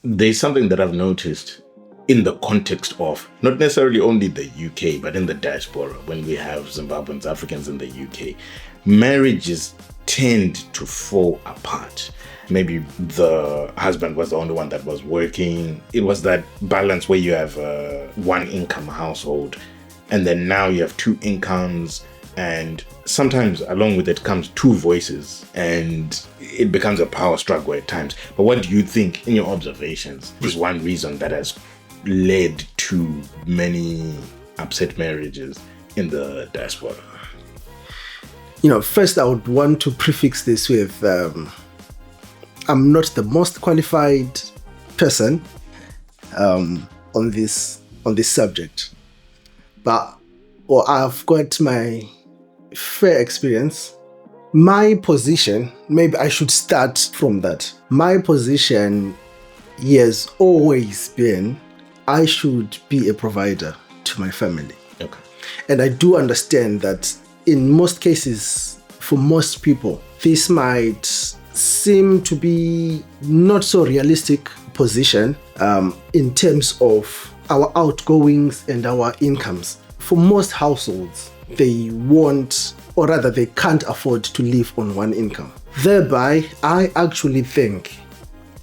there's something that I've noticed in the context of not necessarily only the UK, but in the diaspora, when we have Zimbabweans, Africans in the UK, marriages tend to fall apart. Maybe the husband was the only one that was working. It was that balance where you have a one income household, and then now you have two incomes, and sometimes along with it comes two voices, and it becomes a power struggle at times. But what do you think, in your observations, is one reason that has led to many upset marriages in the diaspora? First I would want to prefix this with I'm not the most qualified person on this subject, but I've got my fair experience. My position, maybe I should start from that. My position has always been I should be a provider to my family. Okay. And I do understand that in most cases, for most people, this might seem to be not so realistic position in terms of our outgoings and our incomes. For most households, they want, or rather they can't afford to live on one income. Thereby, I actually think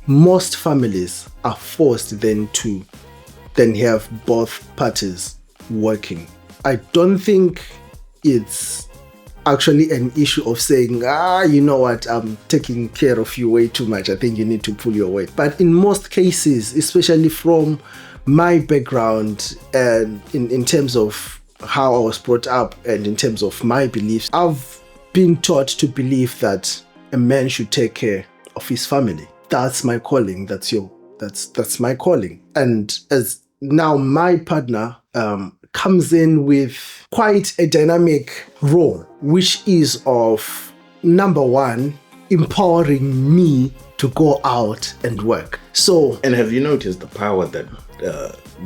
most families are forced then to have both parties working. I don't think it's actually an issue of saying, you know what, I'm taking care of you way too much, I think you need to pull your weight. But in most cases, especially from my background and in terms of how I was brought up and in terms of my beliefs, I've been taught to believe that a man should take care of his family. That's my calling. That's my calling. And as now my partner comes in with quite a dynamic role, which is of, number one, empowering me to go out and work. So, and have you noticed the power that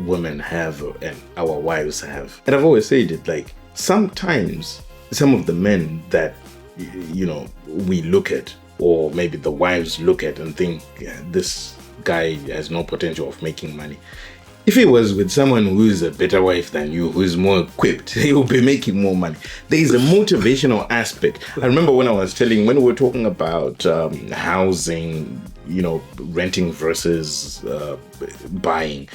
women have and our wives have? And I've always said it, like, sometimes some of the men that we look at, or maybe the wives look at and think, yeah, this guy has no potential of making money. If he was with someone who's a better wife than you, who's more equipped, he will be making more money. There is a motivational aspect. I remember when we were talking about housing, renting versus buying.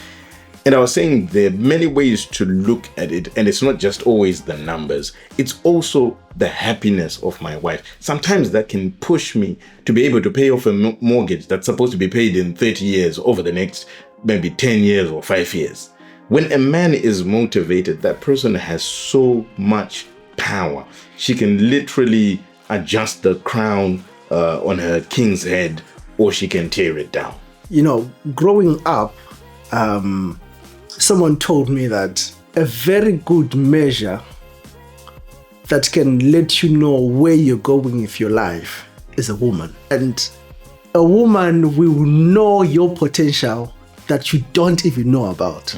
And I was saying there are many ways to look at it, and it's not just always the numbers. It's also the happiness of my wife. Sometimes that can push me to be able to pay off a mortgage that's supposed to be paid in 30 years over the next maybe 10 years or 5 years. When a man is motivated, that person has so much power. She can literally adjust the crown on her king's head, or she can tear it down. Growing up, someone told me that a very good measure that can let you know where you're going with your life is a woman. And a woman will know your potential that you don't even know about.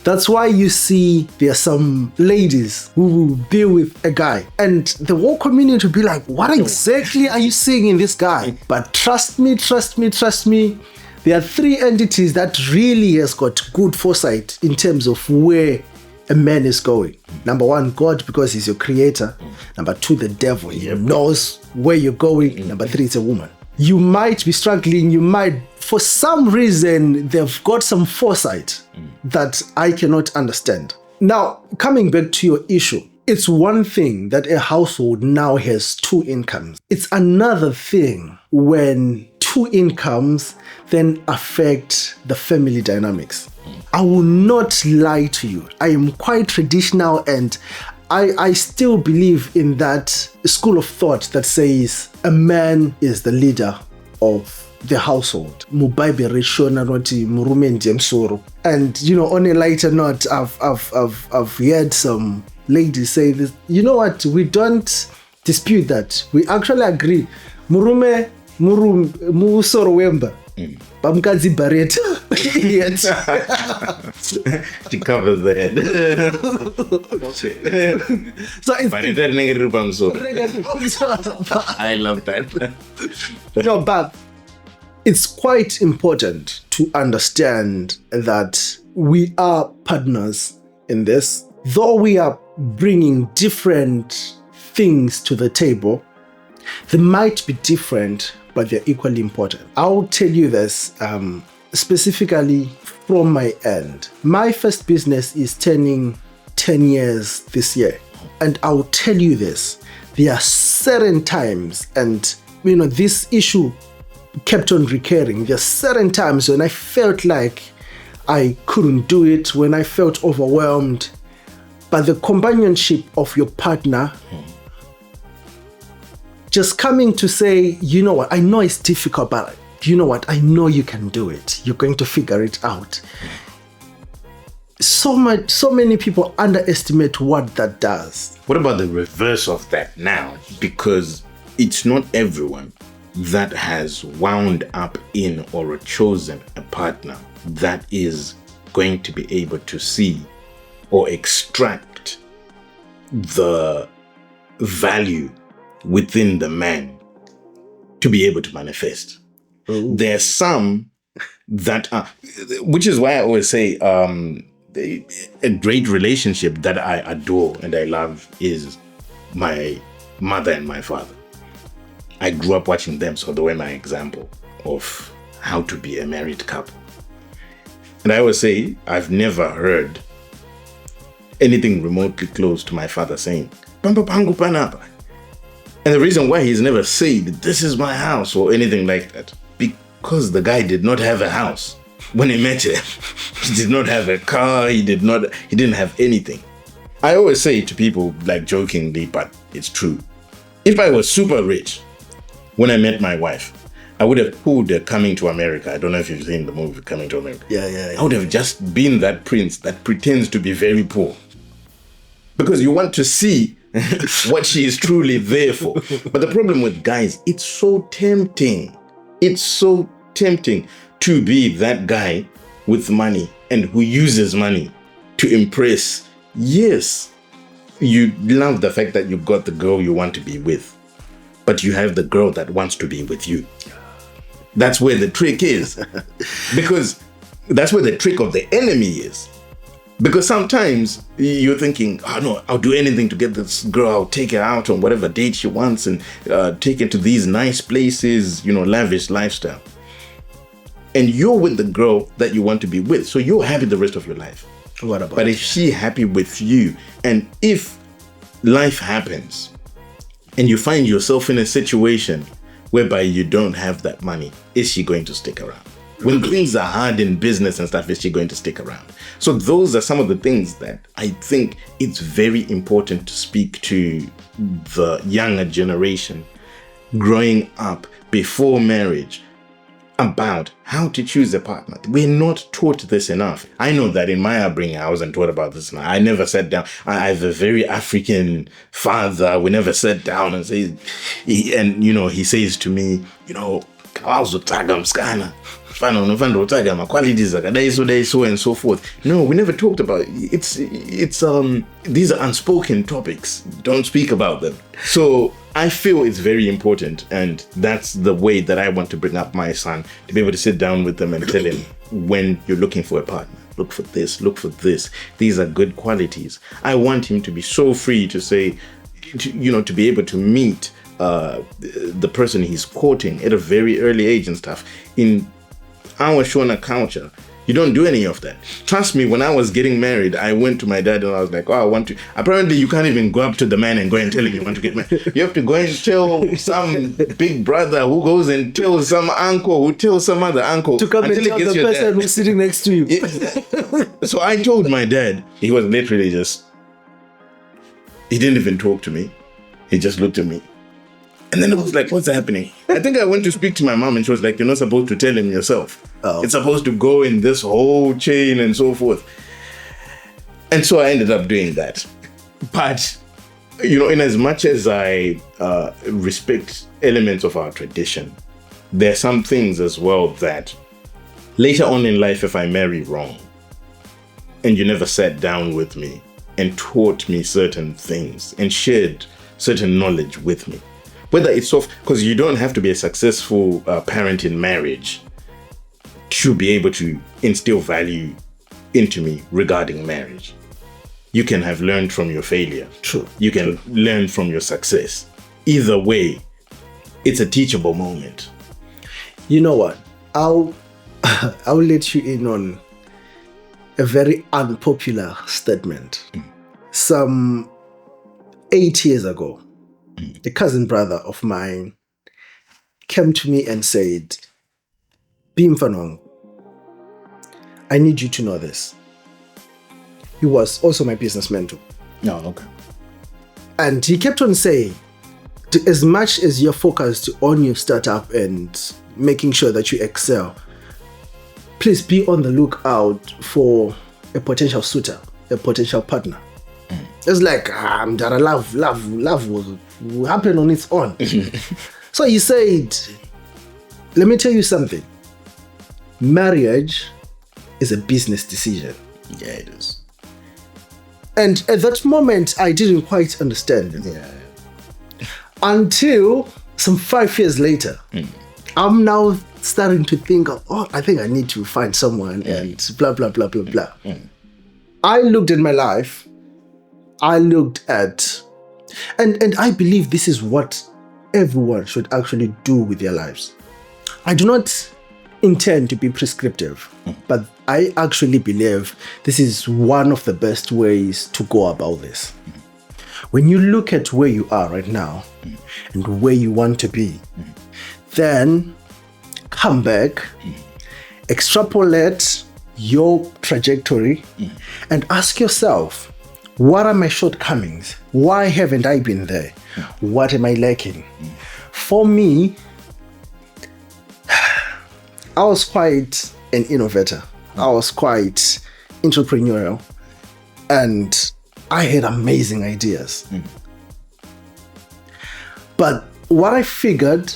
That's why you see there are some ladies who will be with a guy and the whole community will be like, what exactly are you seeing in this guy? But trust me, there are three entities that really has got good foresight in terms of where a man is going. Number one, God, because he's your creator. Number two, the devil. He knows where you're going. Number three, it's a woman. You might be struggling. For some reason, they've got some foresight that I cannot understand. Now, coming back to your issue, it's one thing that a household now has two incomes. It's another thing when two incomes then affect the family dynamics. I will not lie to you. I am quite traditional, and I still believe in that school of thought that says a man is the leader of the household. And on a lighter note, I've heard some ladies say this. You know what? We don't dispute that. We actually agree. Murume musoro wemba. Bamkazi bareta. She covers the head. So it's I love that. No, but It's quite important to understand that we are partners in this. Though we are bringing different things to the table, they might be different, but they're equally important. I'll tell you this specifically from my end. My first business is turning 10 years this year. And I'll tell you this, there are certain times, and this issue kept on recurring. There are certain times when I felt like I couldn't do it, when I felt overwhelmed. But the companionship of your partner, just coming to say, you know what, I know it's difficult, but you know what, I know you can do it. You're going to figure it out. So many people underestimate what that does. What about the reverse of that now? Because it's not everyone that has wound up in or chosen a partner that is going to be able to see or extract the value within the man to be able to manifest. Ooh. There's some that are, which is why I always say a great relationship that I adore and I love is my mother and my father. I grew up watching them, so they were my example of how to be a married couple. And I always say, I've never heard anything remotely close to my father saying, "Pampa pangu panapa." And the reason why he's never said, "This is my house," or anything like that, because the guy did not have a house when he met him. He did not have a car, he didn't have anything. I always say to people, like jokingly, but it's true, if I was super rich when I met my wife, I would have pulled her Coming to America. I don't know if you've seen the movie Coming to America. Yeah. I would have just been that prince that pretends to be very poor. Because you want to see what she is truly there for. But the problem with guys, it's so tempting. It's so tempting to be that guy with money and who uses money to impress. Yes, you love the fact that you've got the girl you want to be with, but you have the girl that wants to be with you. That's where the trick is. Because that's where the trick of the enemy is. Because sometimes you're thinking, oh no, I'll do anything to get this girl. I'll take her out on whatever date she wants and take her to these nice places, lavish lifestyle. And you're with the girl that you want to be with. So you're happy the rest of your life. What about But is she happy with you? And if life happens and you find yourself in a situation whereby you don't have that money, is she going to stick around? When things are hard in business and stuff, is she going to stick around? So those are some of the things that I think it's very important to speak to the younger generation growing up before marriage about how to choose a partner. We're not taught this enough. I know that in my upbringing, I wasn't taught about this. I never sat down. I have a very African father. We never sat down and say, he says to me, qualities so and so forth. No, we never talked about it. These are unspoken topics. Don't speak about them. So I feel it's very important, and that's the way that I want to bring up my son, to be able to sit down with them and tell him, when you're looking for a partner, look for this, look for this. These are good qualities. I want him to be so free to say, to be able to meet the person he's courting at a very early age and stuff. In our Shona culture, you don't do any of that. Trust me, when I was getting married, I went to my dad and I was like, I want to. Apparently, you can't even go up to the man and go and tell him you want to get married. You have to go and tell some big brother who goes and tells some uncle who tells some other uncle. To come and tell the person who's sitting next to you. So I told my dad. He was literally he didn't even talk to me. He just looked at me. And then I was like, what's happening? I think I went to speak to my mom and she was like, you're not supposed to tell him yourself. Oh. It's supposed to go in this whole chain and so forth. And so I ended up doing that. But, in as much as I respect elements of our tradition, there are some things as well that later on in life, if I marry wrong and you never sat down with me and taught me certain things and shared certain knowledge with me, whether it's because you don't have to be a successful parent in marriage should be able to instill value into me regarding marriage. You can have learned from your failure. True. You can learn from your success. Either way, it's a teachable moment. You know what? I'll let you in on a very unpopular statement. Some 8 years ago, a cousin brother of mine came to me and said, Bimfanong, I need you to know this. He was also my business mentor. No, okay. And he kept on saying, as much as you're focused on your startup and making sure that you excel, please be on the lookout for a potential suitor, a potential partner. It's like, that love will happen on its own. So he said, let me tell you something. Marriage is a business decision. Yeah, it is. And at that moment, I didn't quite understand it. Yeah. Until some 5 years later, I'm now starting to think of, I think I need to find someone and blah, blah, blah, blah, blah. I looked at my life. I looked at, and I believe this is what everyone should actually do with their lives. I do not intend to be prescriptive, but I actually believe this is one of the best ways to go about this. When you look at where you are right now and where you want to be, then come back, extrapolate your trajectory, and ask yourself, what are my shortcomings? Why haven't I been there? What am I lacking? For me, I was quite an innovator. I was quite entrepreneurial, and I had amazing ideas. But what I figured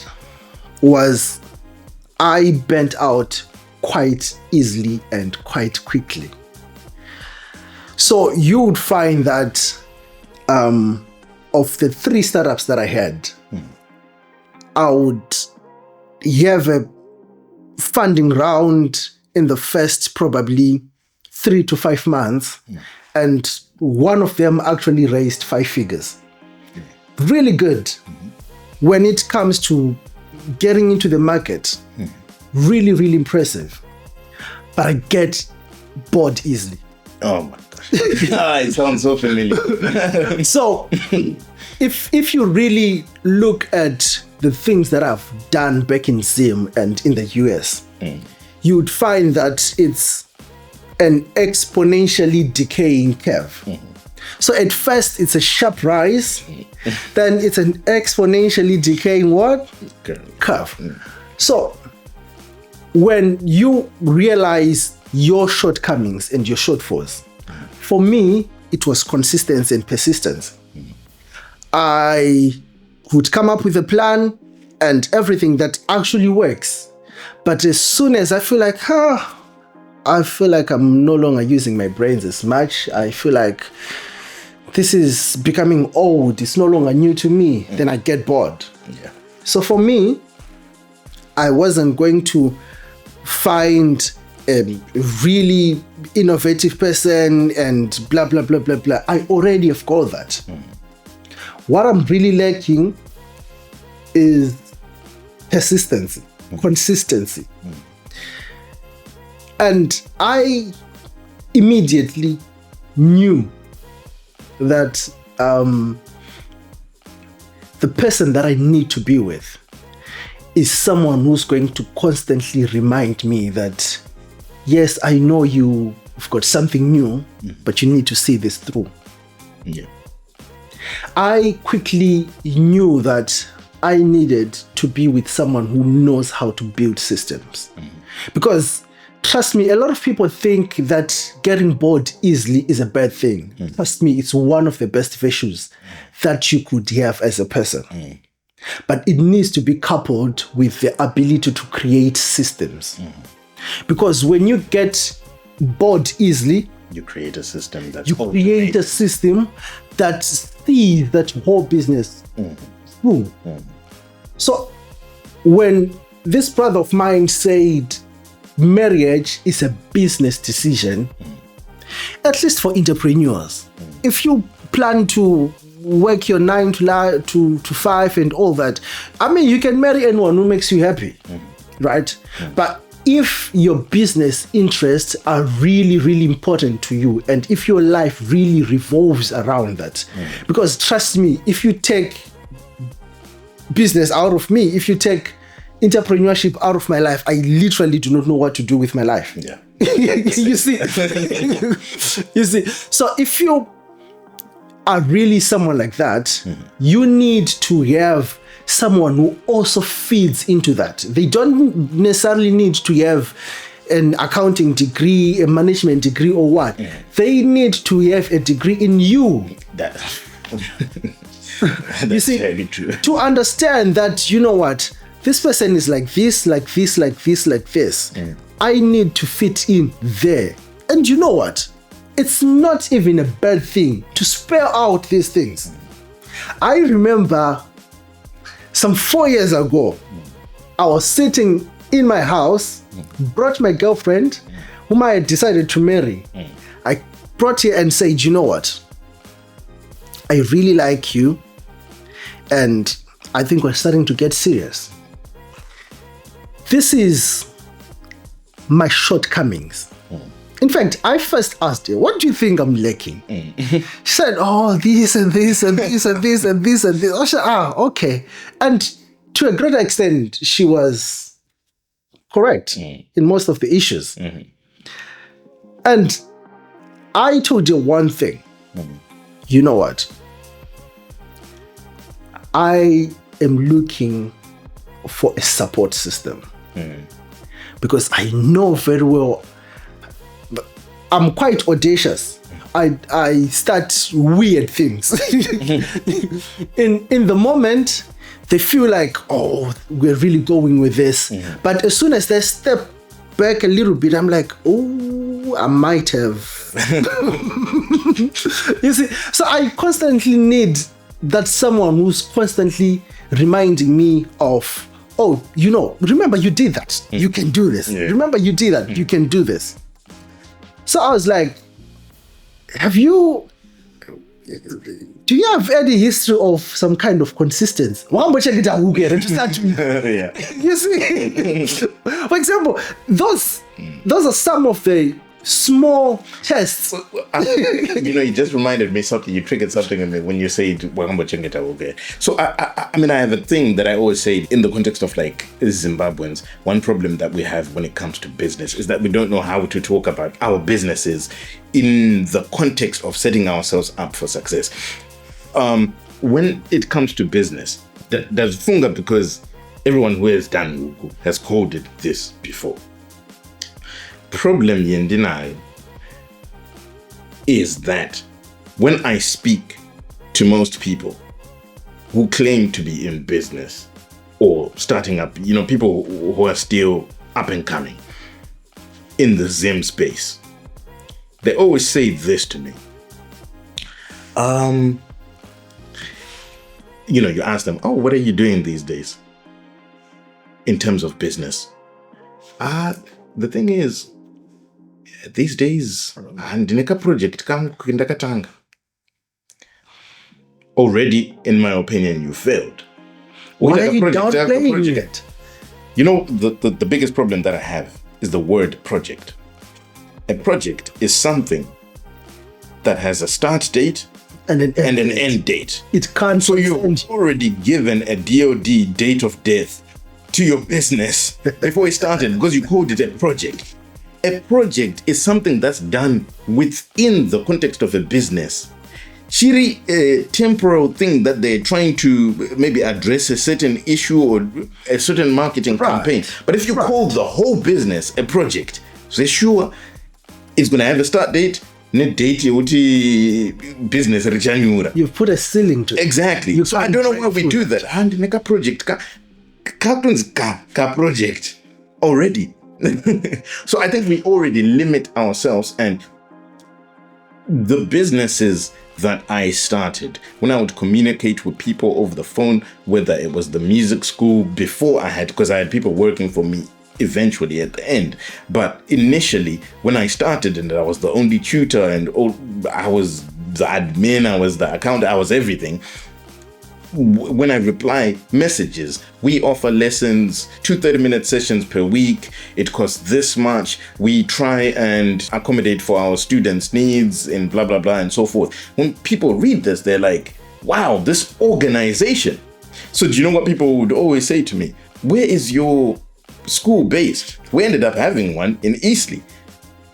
was I burnt out quite easily and quite quickly. So you would find that of the 3 startups that I had, I would have a funding round in the first probably 3 to 5 months, and one of them actually raised 5 figures. Really good. When it comes to getting into the market, really, really impressive. But I get bored easily. Oh my gosh. It sounds so familiar. So if you really look at the things that I've done back in Zim and in the US, you would find that it's an exponentially decaying curve. So at first it's a sharp rise, then it's an exponentially decaying what? Curve. So when you realize your shortcomings and your shortfalls, for me, it was consistency and persistence. I would come up with a plan and everything that actually works. But as soon as I feel like, I'm no longer using my brains as much, I feel like this is becoming old, it's no longer new to me, then I get bored. Yeah. So for me, I wasn't going to find a really innovative person and blah, blah, blah, blah, blah. I already have got that. What I'm really lacking is persistency, consistency. And I immediately knew that the person that I need to be with is someone who's going to constantly remind me that, yes, I know you've got something new, but you need to see this through. Yeah. I quickly knew that I needed to be with someone who knows how to build systems. Because, trust me, a lot of people think that getting bored easily is a bad thing. Trust me, it's one of the best virtues that you could have as a person. But it needs to be coupled with the ability to create systems. Because when you get bored easily, you create a system that create a system that sees that whole business through. So when this brother of mine said, marriage is a business decision, at least for entrepreneurs. If you plan to work your 9 to 5 and all that, I mean, you can marry anyone who makes you happy, right? But if your business interests are really, really important to you, and if your life really revolves around that, because trust me, if you take business out of me, if you take entrepreneurship out of my life, I literally do not know what to do with my life. Yeah. You see, you see. So if you are really someone like that, you need to have someone who also feeds into that. They don't necessarily need to have an accounting degree, a management degree, or what. They need to have a degree in you. That's You see, very true. to understand that, you know what, this person is like this, like this, like this, like this. I need to fit in there. And you know what? It's not even a bad thing to spell out these things. I remember some 4 years ago, I was sitting in my house, brought my girlfriend, whom I had decided to marry. I brought her and said, you know what? I really like you, and I think we're starting to get serious. This is my shortcomings. In fact, I first asked her, what do you think I'm lacking? She said, oh, this and this and this and this and this and this. I said, okay. And to a great extent, she was correct in most of the issues. And I told her one thing. You know what? I am looking for a support system. Because I know very well I'm quite audacious. I start weird things. In the moment, they feel like, oh, we're really going with this. But as soon as they step back a little bit, I'm like, oh, I might have. You see, so I constantly need that someone who's constantly reminding me of, oh, you know, remember you did that. You can do this. Remember you did that. You can do this. So I was like, do you have any history of some kind of consistency? You see? For example, those are some of the small tests. You just reminded me something. You triggered something in me when you said so I mean, I have a thing that I always say in the context of like Zimbabweans. One problem that we have when it comes to business is that we don't know how to talk about our businesses in the context of setting ourselves up for success. When it comes to business, there's funga, because everyone who has done Ugu has called it this before. Problem yendinayo is that when I speak to most people who claim to be in business or starting up, people who are still up and coming in the Zim space, they always say this to me. You ask them, oh, what are you doing these days in terms of business? The thing is, these days, ndineka project ndakatanga. Already, in my opinion, you failed. Why are you downplaying it? The biggest problem that I have is the word project. A project is something that has a start date and an end date. It can't. So you've already given a DOD date of death to your business before it started, because you called it a project. A project is something that's done within the context of a business. Chiri, a temporal thing that they're trying to maybe address a certain issue or a certain marketing campaign. But if you call the whole business a project, say sure, it's going to have a start date, net date, business richanyura. You've put a ceiling to it. Exactly. So I don't know why we do that. And make a project, ka project already. So I think we already limit ourselves, and the businesses that I started, when I would communicate with people over the phone, whether it was the music school before because I had people working for me eventually at the end. But initially, when I started and I was the only tutor and I was the admin, I was the accountant, I was everything. When I reply messages, we offer lessons, 2 30-minute sessions per week. It costs this much. We try and accommodate for our students' needs and blah, blah, blah, and so forth. When people read this, they're like, wow, this organization. So do you know what people would always say to me? Where is your school based? We ended up having one in Eastleigh,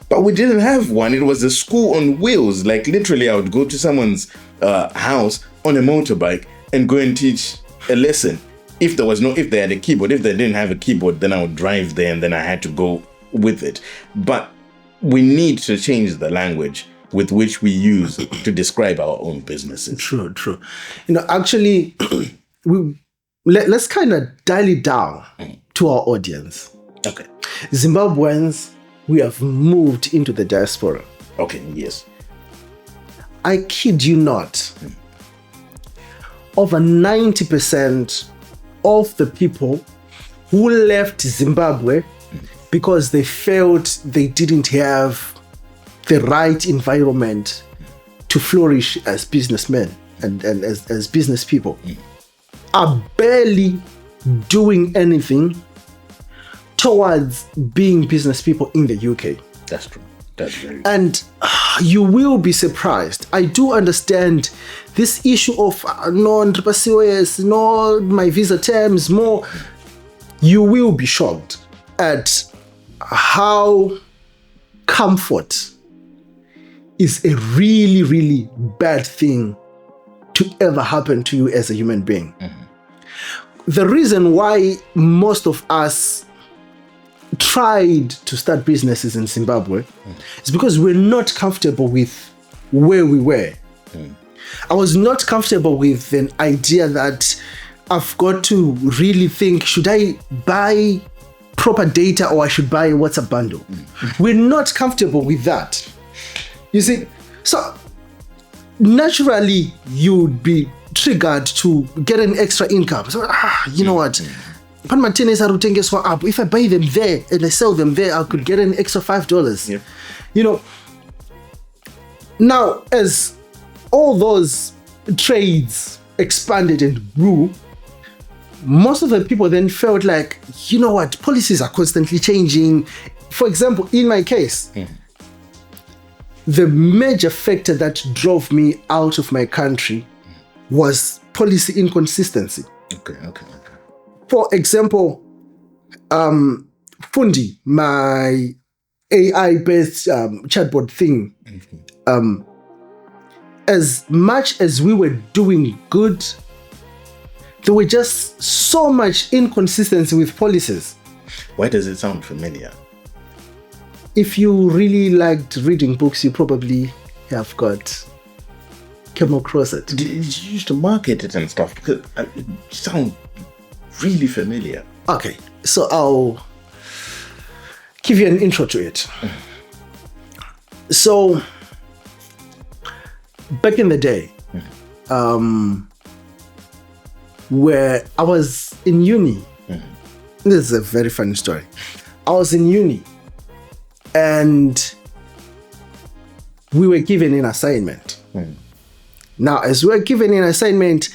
but we didn't have one. It was a school on wheels. Like literally, I would go to someone's house on a motorbike and go and teach a lesson. If they had a keyboard, if they didn't have a keyboard, then I would drive there and then I had to go with it. But we need to change the language with which we use to describe our own businesses. True. Actually, let's kind of dial it down to our audience. Okay. Zimbabweans, we have moved into the diaspora. Okay, yes. I kid you not. Over 90% of the people who left Zimbabwe because they felt they didn't have the right environment to flourish as businessmen and as business people are barely doing anything towards being business people in the UK. That's true. That's very true. And you will be surprised. I do understand this issue of no my visa terms more. You will be shocked at how comfort is a really, really bad thing to ever happen to you as a human being. The reason why most of us tried to start businesses in Zimbabwe is because we're not comfortable with where we were. I was not comfortable with an idea that I've got to really think, should I buy proper data or I should buy a WhatsApp bundle? We're not comfortable with that. You see, so naturally you'd be triggered to get an extra income. So, you know what? If I buy them there and I sell them there, I could get an extra $5. Yeah. You know, now as all those trades expanded and grew, most of the people then felt like, you know what, policies are constantly changing. For example, in my case, the major factor that drove me out of my country was policy inconsistency. Okay. For example, Fundi, my AI-based chatbot thing, as much as we were doing good, there were just so much inconsistency with policies. Why does it sound familiar? If you really liked reading books, you probably have come across it. Did you used to market it and stuff? Because it sounds really familiar. Okay, so I'll give you an intro to it. So, back in the day, where I was in uni, this is a very funny story. I was in uni and we were given an assignment. Now, as we were given an assignment,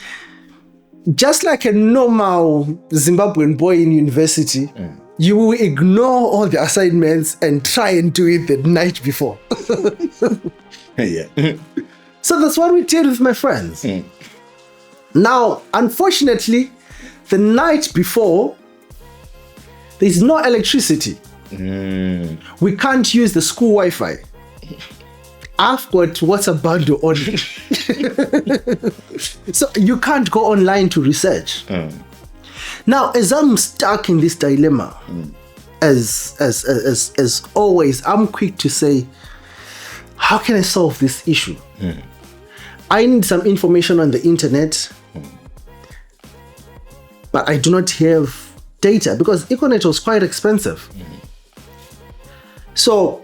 just like a normal Zimbabwean boy in university, you will ignore all the assignments and try and do it the night before. Yeah. So that's what we did with my friends. Now, unfortunately, the night before, there's no electricity. We can't use the school Wi-Fi. I've got WhatsApp bundle on. So you can't go online to research. Now, as I'm stuck in this dilemma, as always, I'm quick to say, how can I solve this issue? I need some information on the internet, but I do not have data because Econet was quite expensive. So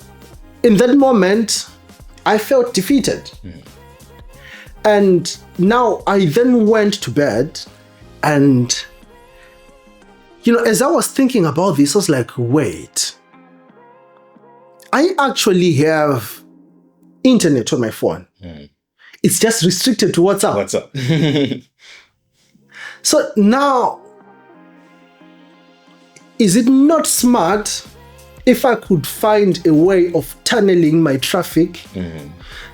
in that moment, I felt defeated. And now I then went to bed and as I was thinking about this, I was like, wait, I actually have internet on my phone. It's just restricted to WhatsApp. So now, is it not smart if I could find a way of tunneling my traffic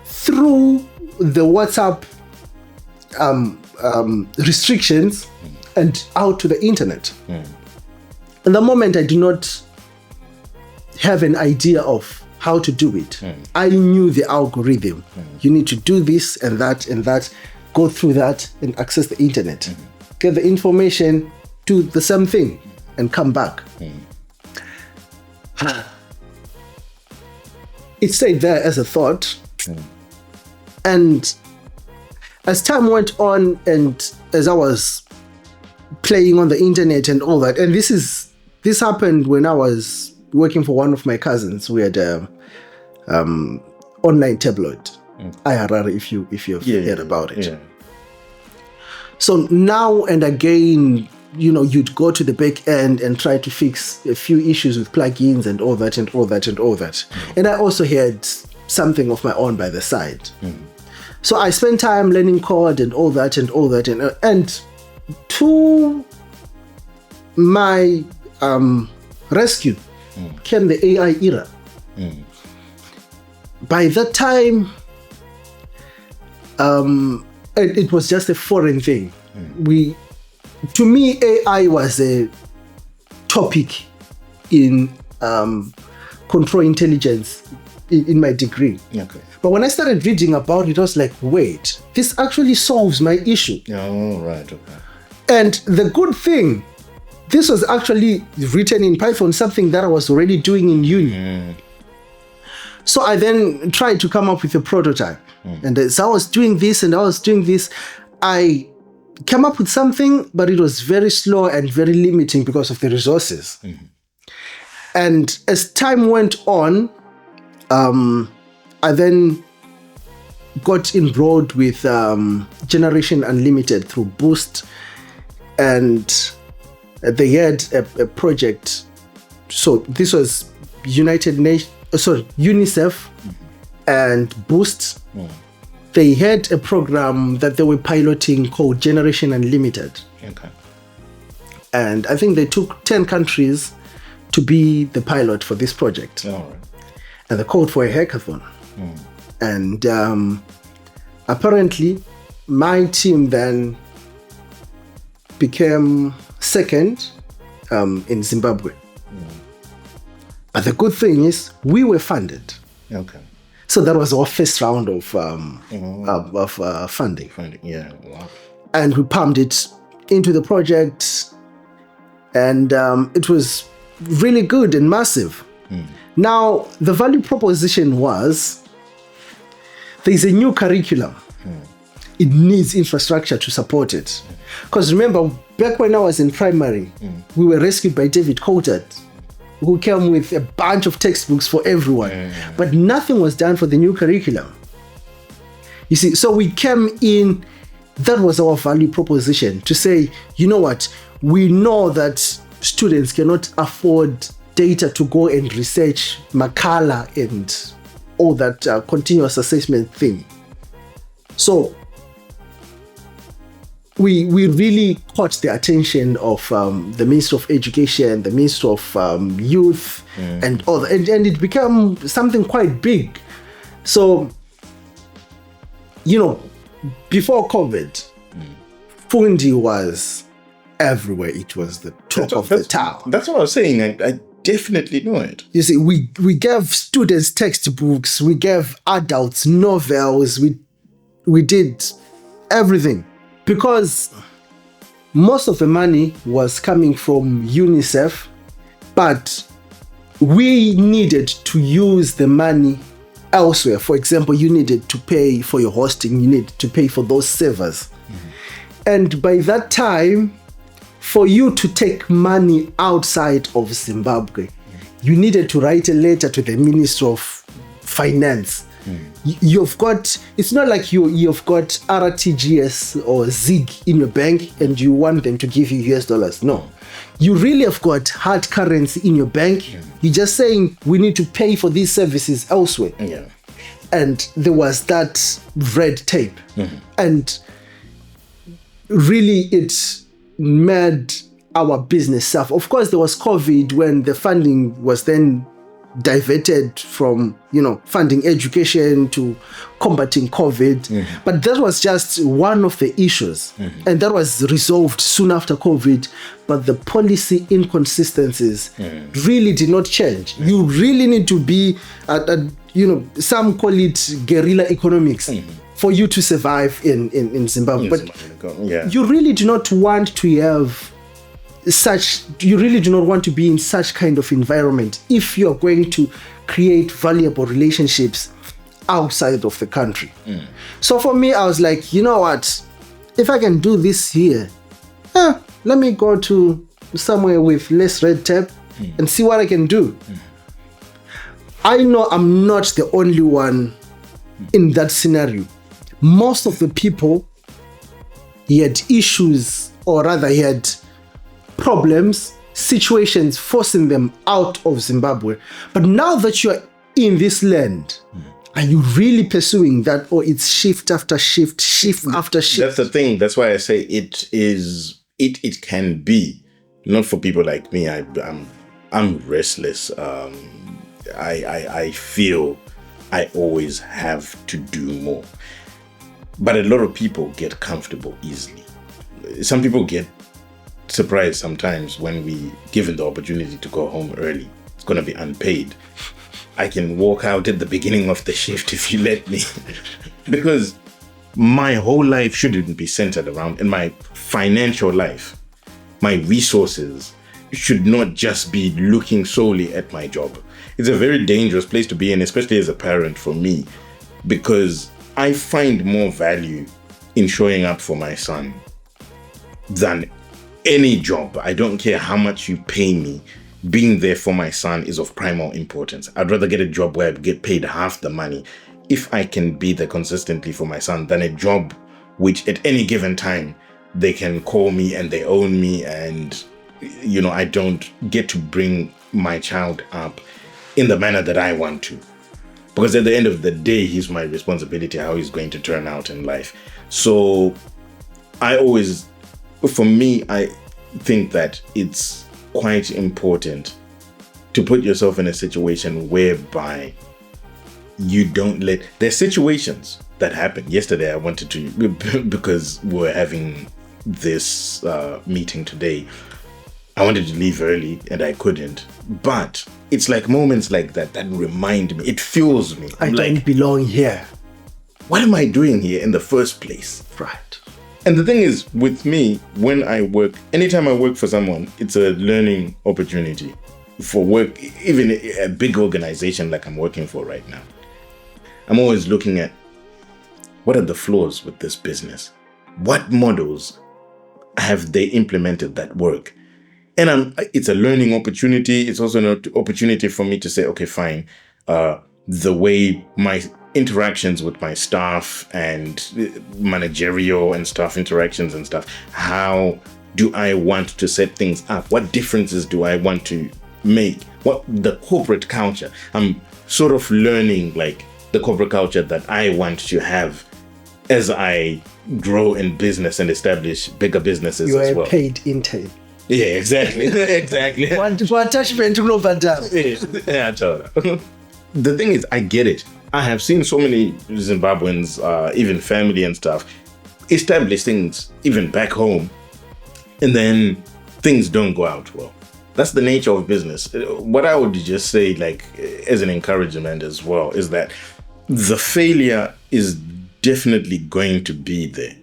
through the WhatsApp restrictions and out to the internet? At the moment, I do not have an idea of how to do it. I knew the algorithm. You need to do this and that, go through that and access the internet. Get the information, do the same thing, and come back. It stayed there as a thought. And as time went on, and as I was playing on the internet and all that, and this happened when I was working for one of my cousins. We had online tabloid, IRR, if you've heard about it. So now and again, you'd go to the back end and try to fix a few issues with plugins and all that. And I also had something of my own by the side. So I spent time learning code and all that. And to my rescue came the AI era. By that time, it was just a foreign thing. To me, AI was a topic in control intelligence in my degree. But when I started reading about it, I was like, wait, this actually solves my issue. And the good thing, this was actually written in Python, something that I was already doing in uni. So I then tried to come up with a prototype. And as I was doing this I came up with something, but it was very slow and very limiting because of the resources. And as time went on, I then got enrolled with Generation Unlimited through Boost, and they had a project. So this was UNICEF and Boost. They had a program that they were piloting called Generation Unlimited. And I think they took 10 countries to be the pilot for this project. And they called for a hackathon. And apparently, my team then became second in Zimbabwe. But the good thing is, we were funded. So that was our first round of funding. And we pumped it into the project, and it was really good and massive. Now, the value proposition was, there's a new curriculum. It needs infrastructure to support it. Because remember, back when I was in primary, we were rescued by David Coulthard, who came with a bunch of textbooks for everyone. But nothing was done for the new curriculum. You see, so we came in, that was our value proposition, to say, you know what, we know that students cannot afford data to go and research Makala and all that continuous assessment thing. So we really caught the attention of the Minister of Education, the Minister of Youth, and all that. And it became something quite big. So, before COVID, Fundi was everywhere. It was the top of the town. That's what I was saying. I definitely know it. You see, we gave students textbooks, we gave adults novels, we did everything. Because most of the money was coming from UNICEF, but we needed to use the money elsewhere. For example, you needed to pay for your hosting, you needed to pay for those servers. And by that time, for you to take money outside of Zimbabwe, you needed to write a letter to the Minister of Finance. You've got, it's not like you've got RTGS or ZIG in your bank and you want them to give you US dollars. No, You really have got hard currency in your bank. You're just saying we need to pay for these services elsewhere. Yeah. And there was that red tape. And really it made our business suffer. Of course, there was COVID when the funding was then diverted from, funding education to combating COVID. But that was just one of the issues. And that was resolved soon after COVID. But the policy inconsistencies really did not change. You really need to be, some call it guerrilla economics for you to survive in Zimbabwe. But you really do not want to have you really do not want to be in such kind of environment if you're going to create valuable relationships outside of the country. So for me, I was like, you know what? If I can do this here, let me go to somewhere with less red tape and see what I can do. I know I'm not the only one in that scenario. Most of the people, he had issues, or rather he had problems, situations forcing them out of Zimbabwe. But now that you're in this land, are you really pursuing that, or it's shift after shift, shift after shift? That's the thing. That's why I say it can be, not for people like me. I'm restless. I feel I always have to do more. But a lot of people get comfortable easily. Some people get surprised sometimes when we given the opportunity to go home early. It's going to be unpaid. I can walk out at the beginning of the shift if you let me. Because my whole life shouldn't be centered around, in my financial life, my resources should not just be looking solely at my job. It's a very dangerous place to be in, especially as a parent for me, because I find more value in showing up for my son than any job. I don't care how much you pay me. Being there for my son is of primal importance. I'd rather get a job where I get paid half the money if I can be there consistently for my son than a job which at any given time they can call me and they own me, and I don't get to bring my child up in the manner that I want to. Because at the end of the day, he's my responsibility, how he's going to turn out in life. So for me, I think that it's quite important to put yourself in a situation whereby you don't there's situations that happen. Yesterday, I wanted to, because we're having this meeting today, I wanted to leave early and I couldn't. But it's like moments like that remind me, it fuels me. I don't belong here. What am I doing here in the first place? Right. And the thing is, with me, when I work, anytime I work for someone, it's a learning opportunity for work, even a big organization like I'm working for right now. I'm always looking at, what are the flaws with this business? What models have they implemented that work? And it's a learning opportunity. It's also an opportunity for me to say, okay, fine. The way my interactions with my staff and managerial and staff interactions and stuff, how do I want to set things up? What differences do I want to make? What the corporate culture? I'm sort of learning the corporate culture that I want to have as I grow in business and establish bigger businesses as well. You are a paid intern. Yeah, exactly. Exactly. For attachment to Yeah, the thing is, I get it. I have seen so many Zimbabweans, even family and stuff, establish things even back home, and then things don't go out well. That's the nature of business. What I would just say, as an encouragement as well, is that the failure is definitely going to be there.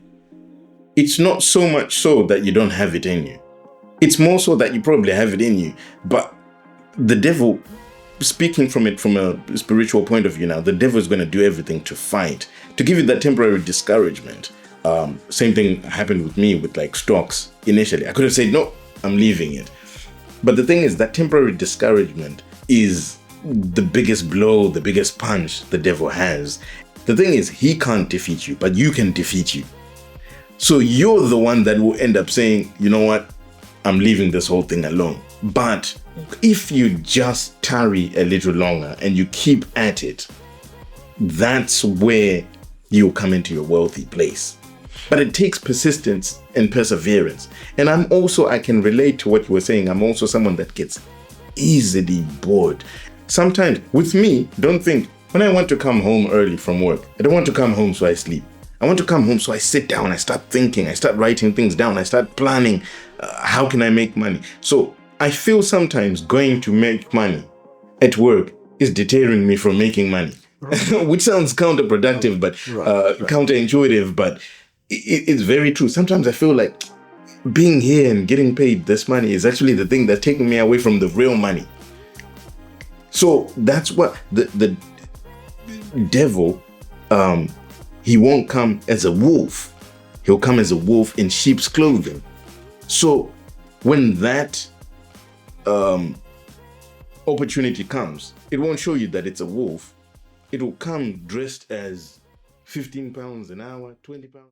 It's not so much so that you don't have it in you. It's more so that you probably have it in you. But the devil, speaking from a spiritual point of view now, the devil is going to do everything to fight, to give you that temporary discouragement. Same thing happened with me with stocks initially. I could have said, no, I'm leaving it. But the thing is, that temporary discouragement is the biggest blow, the biggest punch the devil has. The thing is, he can't defeat you, but you can defeat you. So you're the one that will end up saying, you know what? I'm leaving this whole thing alone. But if you just tarry a little longer and you keep at it, that's where you'll come into your wealthy place. But it takes persistence and perseverance. And I can relate to what you were saying. I'm also someone that gets easily bored. Sometimes with me, don't think, when I want to come home early from work, I don't want to come home so I sleep. I want to come home so I sit down, I start thinking, I start writing things down, I start planning, how can I make money? So I feel sometimes going to make money at work is deterring me from making money, which sounds counterproductive, but counterintuitive, but it's very true. Sometimes I feel like being here and getting paid this money is actually the thing that's taking me away from the real money. So that's what the devil, he won't come as a wolf. He'll come as a wolf in sheep's clothing. So when that opportunity comes, it won't show you that it's a wolf. It will come dressed as 15 pounds an hour, 20 pounds.